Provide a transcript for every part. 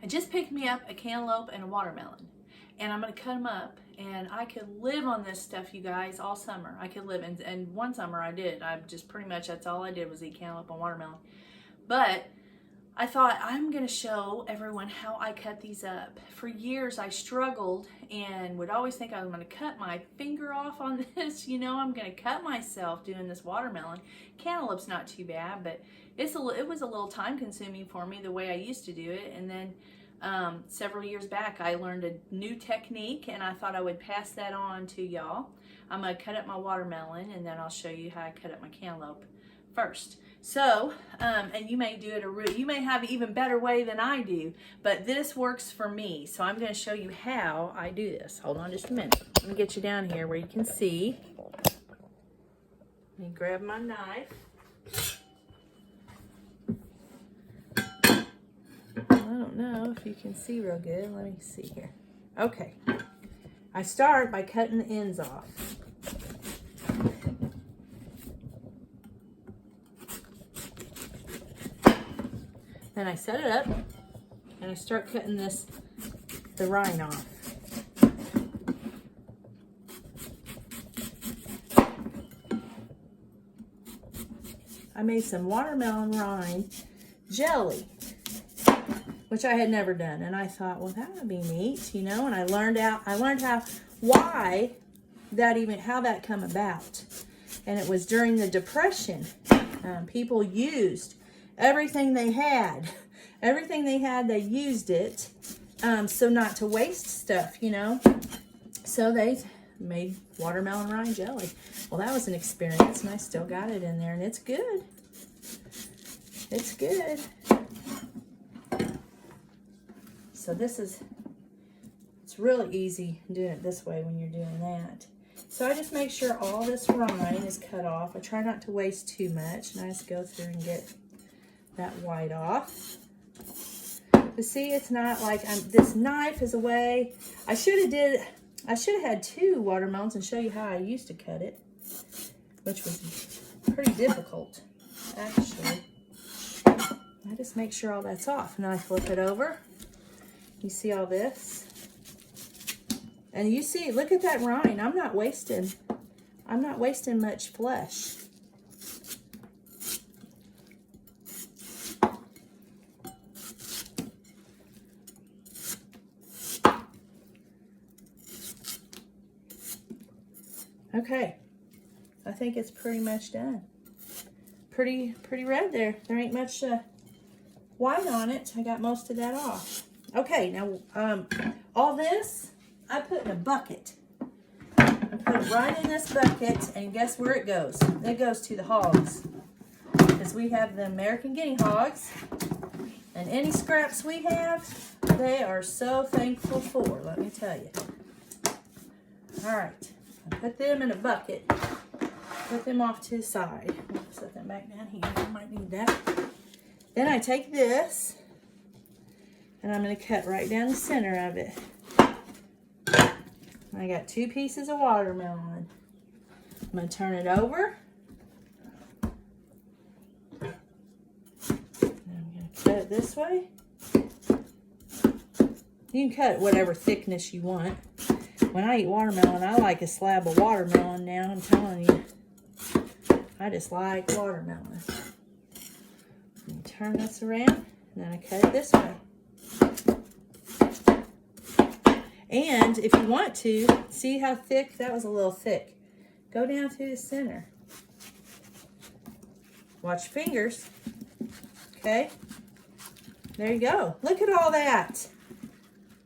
just picked me up a cantaloupe and a watermelon, and I'm gonna cut them up, and I could live on this stuff, you guys, all summer. I could live, and one summer I did. I just pretty much, that's all I did was eat cantaloupe and watermelon. But I thought, I'm gonna show everyone how I cut these up. For years I struggled and would always think I was gonna cut my finger off on this. You know, I'm gonna cut myself doing this watermelon. Cantaloupe's not too bad, but it was a little time consuming for me the way I used to do it. And then several years back I learned a new technique, and I thought I would pass that on to y'all. I'm gonna cut up my watermelon, and then I'll show you how I cut up my cantaloupe first. So, and you may do it, you may have an even better way than I do, but this works for me. So I'm going to show you how I do this. Hold on just a minute. Let me get you down here where you can see. Let me grab my knife. I don't know if you can see real good. Let me see here. Okay. I start by cutting the ends off. Then I set it up and I start cutting the rind off. I made some watermelon rind jelly, which I had never done, and I thought, well, that would be neat, you know. And I learned how that come about, and it was during the Depression. People used everything they had, they used it, so not to waste stuff, you know. So they made watermelon rind jelly. Well, that was an experience, and I still got it in there, and it's good. It's good. So it's really easy doing it this way when you're doing that. So I just make sure all this rind is cut off. I try not to waste too much, and I just go through and get that white off. You see, it's not like this knife is away. I should have had 2 watermelons and show you how I used to cut it, which was pretty difficult, actually. I just make sure all that's off, and then I flip it over. You see all this? And you see, look at that rind. I'm not wasting much flesh. Okay, I think it's pretty much done. Pretty red there. There ain't much white on it. I got most of that off. Okay, now all this I put in a bucket. I put it right in this bucket, and guess where it goes? It goes to the hogs, because we have the American guinea hogs, and any scraps we have, they are so thankful for, let me tell you. All right. Put them in a bucket. Put them off to the side. I'll set them back down here. I might need that. Then I take this, and I'm going to cut right down the center of it. I got 2 pieces of watermelon. I'm going to turn it over. And I'm going to cut it this way. You can cut it whatever thickness you want. When I eat watermelon, I like a slab of watermelon now, I'm telling you. I just like watermelon. And turn this around, and then I cut it this way. And if you want to, see how thick? That was a little thick. Go down through the center. Watch your fingers. Okay? There you go. Look at all that.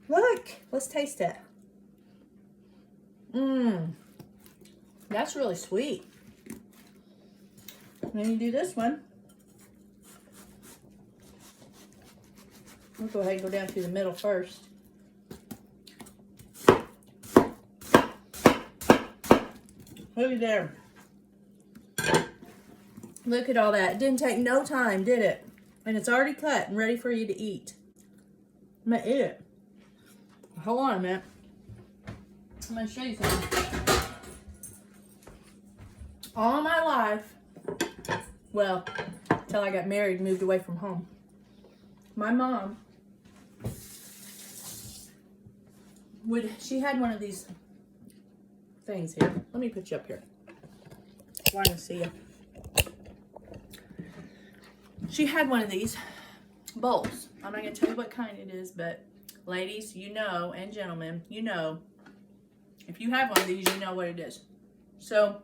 Look. Let's taste it. That's really sweet. Then you do this one. We'll go ahead and go down through the middle first. Look at there. Look at all that. It didn't take no time, did it? And it's already cut and ready for you to eat. I'm gonna eat it. Hold on a minute. I'm going to show you something. All my life, well, until I got married and moved away from home, my mom she had one of these things here. Let me put you up here so I can see you. She had one of these bowls. I'm not going to tell you what kind it is, but ladies, you know, and gentlemen, you know, if you have one of these, you know what it is. So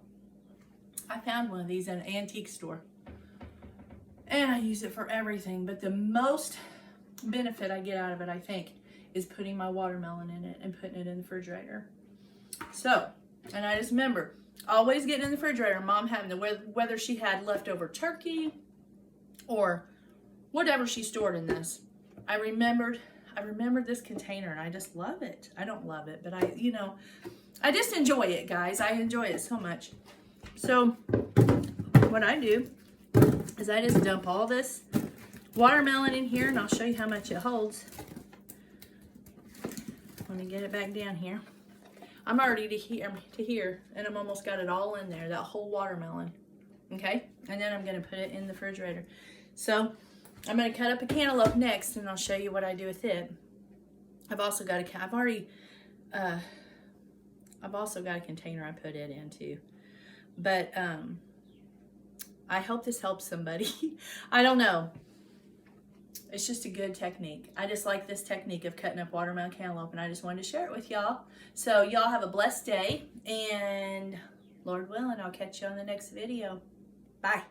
I found one of these in an antique store, and I use it for everything, but the most benefit I get out of it, I think, is putting my watermelon in it and putting it in the refrigerator. So, and I just remember always getting in the refrigerator, Mom having the, whether she had leftover turkey or whatever she stored in this. I remembered this container, and I just love it. I don't love it, but I just enjoy it, guys. I enjoy it so much. So what I do is I just dump all this watermelon in here, and I'll show you how much it holds. Let me get it back down here. I'm already to here, and I'm almost got it all in there, that whole watermelon. Okay, and then I'm gonna put it in the refrigerator. So I'm gonna cut up a cantaloupe next, and I'll show you what I do with it. I've also got I've also got a container I put it in too. But I hope this helps somebody. I don't know. It's just a good technique. I just like this technique of cutting up watermelon cantaloupe, and I just wanted to share it with y'all. So y'all have a blessed day, and Lord willing, I'll catch you on the next video. Bye.